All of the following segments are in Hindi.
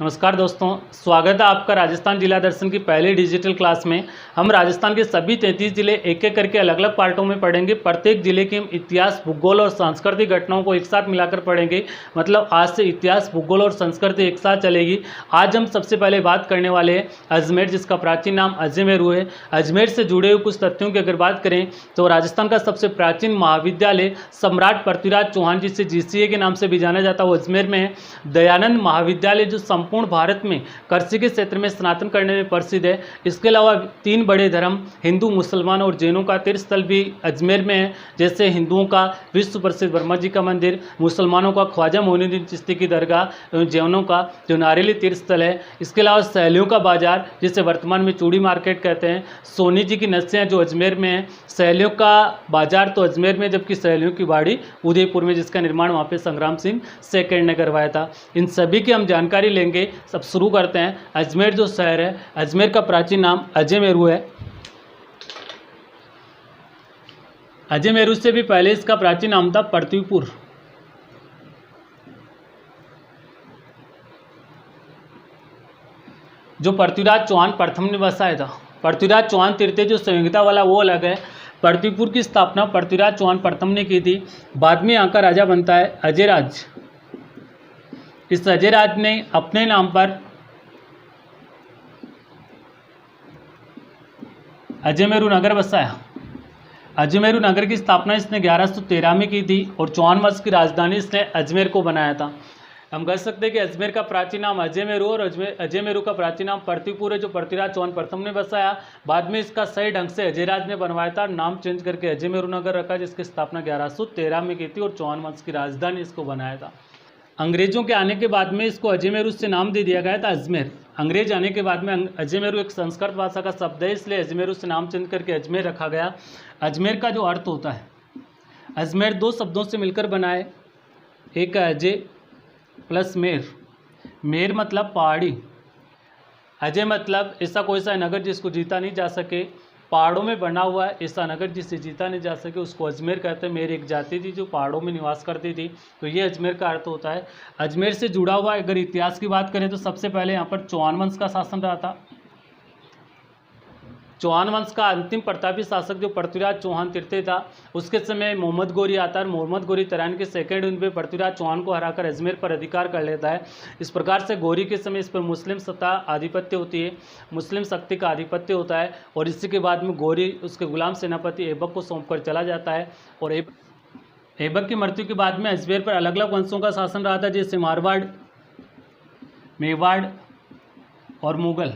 नमस्कार दोस्तों, स्वागत है आपका राजस्थान जिला दर्शन की पहली डिजिटल क्लास में। हम राजस्थान के सभी 33 जिले एक एक करके अलग अलग पार्टों में पढ़ेंगे। प्रत्येक जिले के हम इतिहास, भूगोल और सांस्कृतिक घटनाओं को एक साथ मिलाकर पढ़ेंगे। मतलब आज से इतिहास, भूगोल और संस्कृति एक साथ चलेगी। आज हम सबसे पहले बात करने वाले हैं अजमेर, जिसका प्राचीन नाम अजमेरू है। अजमेर से जुड़े हुए कुछ तथ्यों की अगर बात करें तो राजस्थान का सबसे प्राचीन महाविद्यालय सम्राट पृथ्वीराज चौहान, जिसे जीसीए के नाम से भी जाना जाता है, वो अजमेर में है। दयानंद महाविद्यालय जो संपूर्ण भारत में कृषि के क्षेत्र में स्नातन करने में प्रसिद्ध है। इसके अलावा तीन बड़े धर्म हिंदू, मुसलमान और जैनों का तीर्थ स्थल भी अजमेर में है। जैसे हिंदुओं का विश्व प्रसिद्ध वर्मा जी का मंदिर, मुसलमानों का ख्वाजा मोइनुद्दीन चिश्ती की दरगाह एवं जैनों का जो नारेली तीर्थ स्थल है। इसके अलावा सहेलियों का बाजार, जिसे वर्तमान में चूड़ी मार्केट कहते हैं। सोनी जी की नस्सियाँ जो अजमेर में है। सहेलियों का बाजार तो अजमेर में, जबकि सहेलियों की बाड़ी उदयपुर में, जिसका निर्माण वहाँ पे संग्राम सिंह सेकंड ने करवाया था। इन सभी की हम जानकारी लेंगे। सब शुरू करते हैं। अजमेर जो शहर है, अजमेर का प्राचीन नाम अजयमेरू है। अजयमेरू से भी पहले इसका प्राचीन नाम था पृथ्वीपुर। जो पृथ्वीराज चौहान प्रथम ने बसाया था। पृथ्वीराज चौहान तृतीय जो संयोगिता वाला वो अलग है। पृथ्वीपुर की स्थापना पृथ्वीराज चौहान प्रथम ने की थी। बाद में यहाँ का राजा बनता है अजयराज। इस अजयराज ने अपने नाम पर अजयमेरू नगर बसाया। अजयमेरू नगर की स्थापना इसने 1113 में की थी और चौहान वंश की राजधानी इसने अजमेर को बनाया था। हम कह सकते हैं कि अजमेर का प्राचीन नाम अजयमेरू और अजयमेरू का प्राचीन नाम पृथ्वीपुर है, जो पृथ्वीराज चौहान प्रथम ने बसाया। बाद में इसका सही ढंग से अजयराज ने बनवाया था, नाम चेंज करके अजयमेरू नगर रखा, जिसकी स्थापना 1113 में की थी और चौहान वंश की राजधानी इसको बनाया था। अंग्रेजों के आने के बाद में इसको अजयमेरू से नाम दे दिया गया था अजमेर। अंग्रेज आने के बाद में अजयमेरू एक संस्कृत भाषा का शब्द है, इसलिए अजयमेरू से नाम चेंज करके अजमेर रखा गया। अजमेर का जो अर्थ होता है, अजमेर दो शब्दों से मिलकर बना है। एक है अजय प्लस मेर। मेर मतलब पहाड़ी, अजय मतलब ऐसा कोई सा नगर जिसको जीता नहीं जा सके। पहाड़ों में बना हुआ है ऐसा नगर जिसे जीता नहीं जा सके, उसको अजमेर कहते हैं। मेरी एक जाति थी जो पहाड़ों में निवास करती थी, तो ये अजमेर का अर्थ होता है। अजमेर से जुड़ा हुआ अगर इतिहास की बात करें तो सबसे पहले यहाँ पर चौहान वंश का शासन रहा था। चौहान वंश का अंतिम प्रतापी शासक जो पृथ्वीराज चौहान तृतीय था, उसके समय मोहम्मद गोरी आता है। मोहम्मद गोरी तराइन के सेकंड उन पे पृथ्वीराज चौहान को हराकर अजमेर पर अधिकार कर लेता है। इस प्रकार से गोरी के समय इस पर मुस्लिम सत्ता आधिपत्य होती है, मुस्लिम शक्ति का आधिपत्य होता है। और इसी के बाद में गोरी उसके गुलाम सेनापति ऐबक को सौंप कर चला जाता है। और ऐबक की मृत्यु के बाद में अजमेर पर अलग अलग वंशों का शासन रहा था, जैसे मारवाड़, मेवाड़ और मुगल।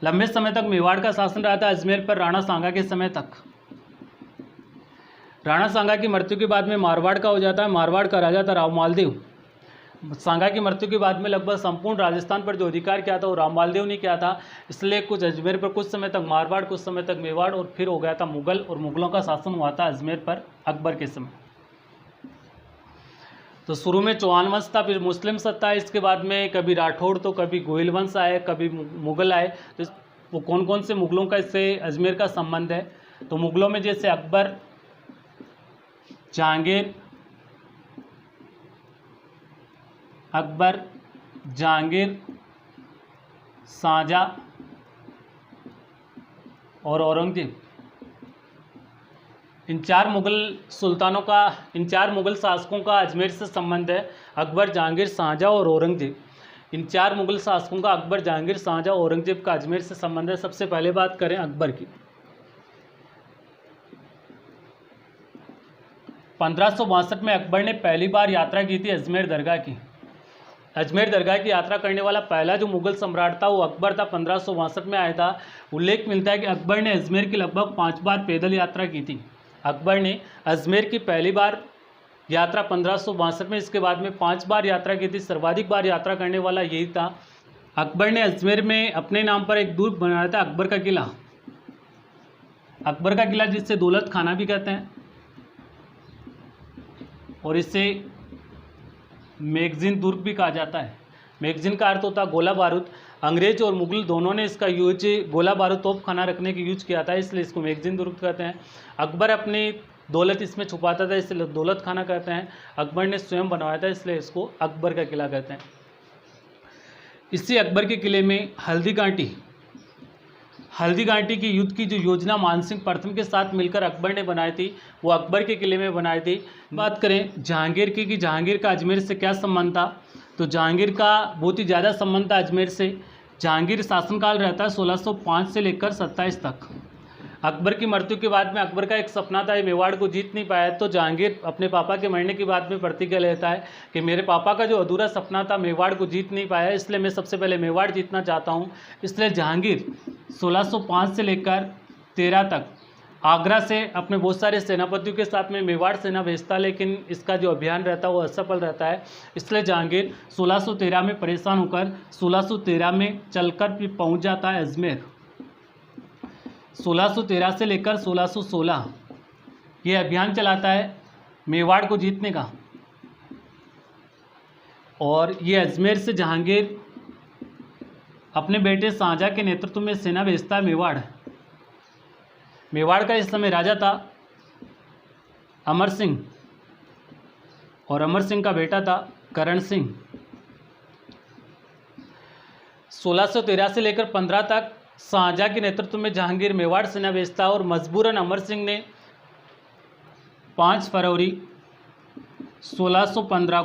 लंबे समय तक मेवाड़ का शासन रहा था अजमेर पर, राणा सांगा के समय तक। राणा सांगा की मृत्यु के बाद में मारवाड़ का हो जाता है। मारवाड़ का राजा था राव मालदेव। सांगा की मृत्यु के बाद में लगभग संपूर्ण राजस्थान पर जो अधिकार किया था वो राव मालदेव ने किया था। इसलिए कुछ अजमेर पर कुछ समय तक मारवाड़, कुछ समय तक मेवाड़, और फिर हो गया था मुगल, और मुगलों का शासन हुआ था अजमेर पर अकबर के समय। तो शुरू में चौहान वंश था, फिर मुस्लिम सत्ता है। इसके बाद में कभी राठौड़ तो कभी गोहिल वंश आए, कभी मुगल आए। तो वो कौन कौन से मुगलों का इससे अजमेर का संबंध है, तो मुगलों में जैसे अकबर, जहांगीर, शाहजहाँ और औरंगजेब। इन चार मुगल शासकों का अजमेर से संबंध है। अकबर, जहांगीर, शाहजहाँ और औरंगजेब। इन चार मुगल शासकों का अकबर, जहांगीर, शाहजहाँ, औरंगजेब का अजमेर से संबंध है। सबसे पहले बात करें अकबर की। 1562 में अकबर ने पहली बार यात्रा की थी अजमेर दरगाह की। अजमेर दरगाह की यात्रा करने वाला पहला जो मुगल सम्राट था वो अकबर था, 1562 में आया था। उल्लेख मिलता है कि अकबर ने अजमेर की लगभग 5 बार पैदल यात्रा की थी। अकबर ने अजमेर की पहली बार यात्रा 1562 में, इसके बाद में 5 बार यात्रा की थी। सर्वाधिक बार यात्रा करने वाला यही था। अकबर ने अजमेर में अपने नाम पर एक दुर्ग बनाया था, अकबर का किला। अकबर का किला जिसे दौलत खाना भी कहते हैं, और इसे मैगजीन दुर्ग भी कहा जाता है। मैगजीन का अर्थ होता है गोला बारूद। अंग्रेज और मुगल दोनों ने इसका यूज गोला बारूद तोप खाना रखने की यूज किया था, इसलिए इसको मैगजीन दुर्ग कहते हैं। अकबर अपनी दौलत इसमें छुपाता था, इसलिए दौलत खाना कहते हैं। अकबर ने स्वयं बनवाया था, इसलिए इसको अकबर का किला कहते हैं। इसी अकबर के किले में हल्दी घाटी की युद्ध की जो योजना मानसिंह प्रथम के साथ मिलकर अकबर ने बनाई थी, वो अकबर के किले में बनाई थी। बात करें जहांगीर की कि जहांगीर का अजमेर से क्या संबंध था, तो जहांगीर का बहुत ही ज़्यादा संबंध था अजमेर से। जहांगीर शासनकाल रहता है 1605 से लेकर 27 तक। अकबर की मृत्यु के बाद में अकबर का एक सपना था, मेवाड़ को जीत नहीं पाया, तो जहांगीर अपने पापा के मरने के बाद में प्रतिज्ञा लेता है कि मेरे पापा का जो अधूरा सपना था मेवाड़ को जीत नहीं पाया, इसलिए मैं सबसे पहले मेवाड़ जीतना चाहता हूँ। इसलिए जहांगीर 1605 से लेकर 13 तक आगरा से अपने बहुत सारे सेनापतियों के साथ में मेवाड़ सेना भेजता, लेकिन इसका जो अभियान रहता है वो असफल रहता है। इसलिए जहांगीर 1613 में परेशान होकर 1613 में चलकर फिर पहुँच जाता है अजमेर। 1613 से लेकर 1616 ये अभियान चलाता है मेवाड़ को जीतने का। और ये अजमेर से जहांगीर अपने बेटे शाहजहाँ के नेतृत्व में सेना भेजता है मेवाड़ का इस समय राजा था अमर सिंह, और अमर सिंह का बेटा था करण सिंह। 1613 से लेकर 15 तक शाहजहाँ के नेतृत्व में जहांगीर मेवाड़ सेना भेजता, और मजबूरन अमर सिंह ने 5 फरवरी 1615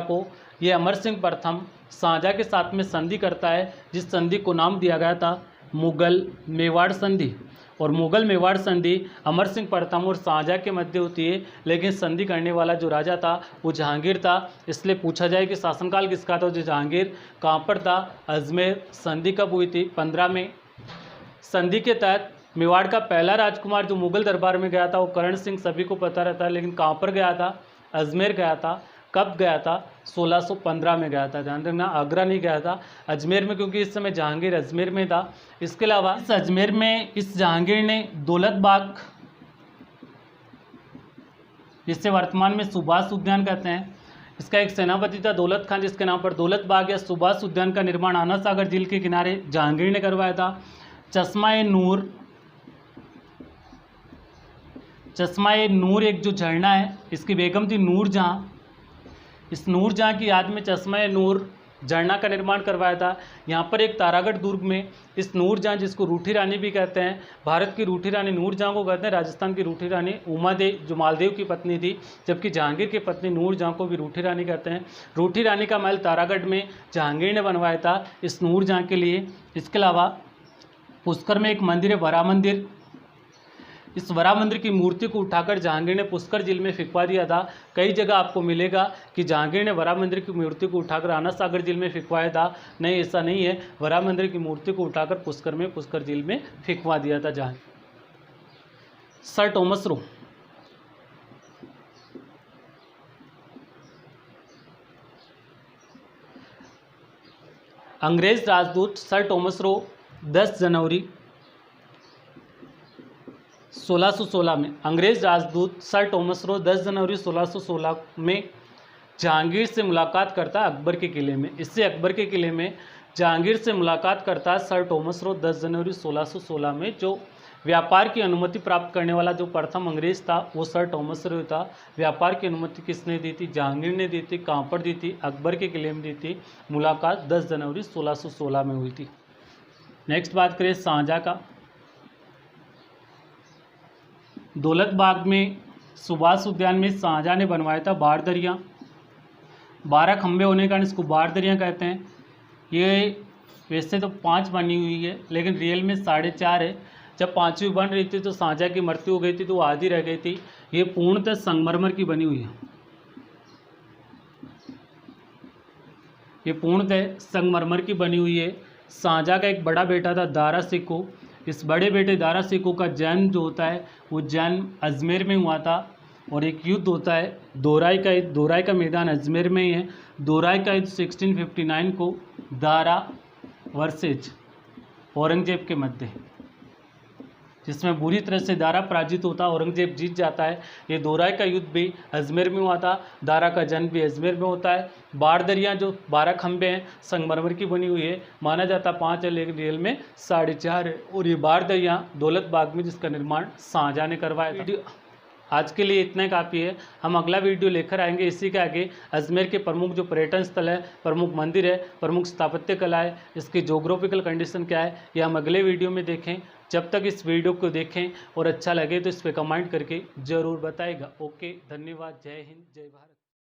को ये अमर सिंह प्रथम शाहजहाँ के साथ में संधि करता है, जिस संधि को नाम दिया गया था मुगल मेवाड़ संधि। और मुगल मेवाड़ संधि अमर सिंह प्रथम और शाहजहाँ के मध्य होती है, लेकिन संधि करने वाला जो राजा था वो जहांगीर था। इसलिए पूछा जाए कि शासनकाल किसका था, जो जहांगीर कहाँ पर था, अजमेर। संधि कब हुई थी, 15 में। संधि के तहत मेवाड़ का पहला राजकुमार जो मुगल दरबार में गया था वो करण सिंह, सभी को पता रहता है, लेकिन कहाँ पर गया था, अजमेर गया था। कब गया था, 1615 में गया था। ध्यान रखना, आगरा नहीं गया था, अजमेर में, क्योंकि इस समय जहांगीर अजमेर में था। इसके अलावा इस अजमेर में इस जहांगीर ने दौलत बाग, जिससे वर्तमान में सुभाष उद्यान कहते हैं, इसका एक सेनापति था दौलत खान, जिसके नाम पर दौलत बाग या सुभाष उद्यान का निर्माण आना सागर झील के किनारे जहांगीर ने करवाया था। चश्मा ए नूर एक जो झरना है, इसकी बेगम थी नूरजहां। इस नूरजहां की याद में चश्मा ए नूर झरना का निर्माण करवाया था। यहाँ पर एक तारागढ़ दुर्ग में इस नूरजहां, जिसको रूठी रानी भी कहते हैं, भारत की रूठी रानी नूरजहां को कहते हैं, राजस्थान की रूठी रानी उमादेव जो मालदेव की पत्नी थी, जबकि जहांगीर की पत्नी नूरजहां को भी रूठी रानी कहते हैं। रूठी रानी का महल तारागढ़ में जहांगीर ने बनवाया था इस नूरजहां के लिए। इसके अलावा पुष्कर में एक मंदिर है, वरा मंदिर। इस वरा मंदिर की मूर्ति को उठाकर जहांगीर ने पुष्कर झील में फेंकवा दिया था। कई जगह आपको मिलेगा कि जहांगीर ने वरा मंदिर की मूर्ति को उठाकर आना सागर झील में फेंकवाया था। नहीं, ऐसा नहीं है, वरा मंदिर की मूर्ति को उठाकर पुष्कर झील में फेंकवा दिया था जहांगीर। सर टॉमस रो, अंग्रेज राजदूत सर टॉमस रो 10 जनवरी 1616 में, अंग्रेज राजदूत सर टॉमस रो 10 जनवरी 1616 में जहांगीर से मुलाकात करता है अकबर के किले में। इससे अकबर के किले में जहांगीर से मुलाकात करता है सर टॉमस रो 10 जनवरी 1616 में। जो व्यापार की अनुमति प्राप्त करने वाला जो प्रथम अंग्रेज था वो सर टॉमस रो था। व्यापार की अनुमति किसने दी थी, जहांगीर ने दी थी। कहाँ पर दी थी, अकबर के किले में दी थी। मुलाकात 10 जनवरी 1616 में हुई थी। नेक्स्ट बात करें शाहजहाँ का। दौलत बाग में सुभाष उद्यान में शाहजहाँ ने बनवाया था बारदरियाँ। 12 खंबे होने के कारण इसको बारदरियाँ कहते हैं। ये वैसे तो 5 बनी हुई है, लेकिन रियल में 4.5 है। जब 5वीं बन रही थी तो शाहजहाँ की मृत्यु हो गई थी, तो वो आधी रह गई थी। ये पूर्णतः संगमरमर की बनी हुई है। ये पूर्णतः संगमरमर की बनी हुई है। शाहजहाँ का एक बड़ा बेटा था दारा सिकोह। इस बड़े बेटे दारा सिकोह का जन्म जो होता है वो जन्म अजमेर में हुआ था। और एक युद्ध होता है दोराई का युद्ध। दोराई का मैदान अजमेर में ही है। दोराई का युद्ध 1659 को दारा वर्सेज औरंगजेब के मध्य, जिसमें बुरी तरह से दारा पराजित होता है, औरंगजेब जीत जाता है। ये दोराई का युद्ध भी अजमेर में हुआ था। दारा का जन्म भी अजमेर में होता है। बारदरियाँ जो 12 खंबे हैं संगमरमर की बनी हुई है। माना जाता 5 है, लेकिन रियल में 4.5 है। और ये बारदरियाँ दौलत बाग में जिसका निर्माण शाहजहाँ ने करवाया था। आज के लिए इतना काफ़ी है। हम अगला वीडियो लेकर आएंगे इसी के आगे अजमेर के प्रमुख जो पर्यटन स्थल है, प्रमुख मंदिर है, प्रमुख स्थापत्य कला है, इसकी जोग्राफिकल कंडीशन क्या है, ये हम अगले वीडियो में देखें। जब तक इस वीडियो को देखें और अच्छा लगे तो इस पर कमेंट करके ज़रूर बताएगा। ओके, धन्यवाद। जय हिंद, जय भारत।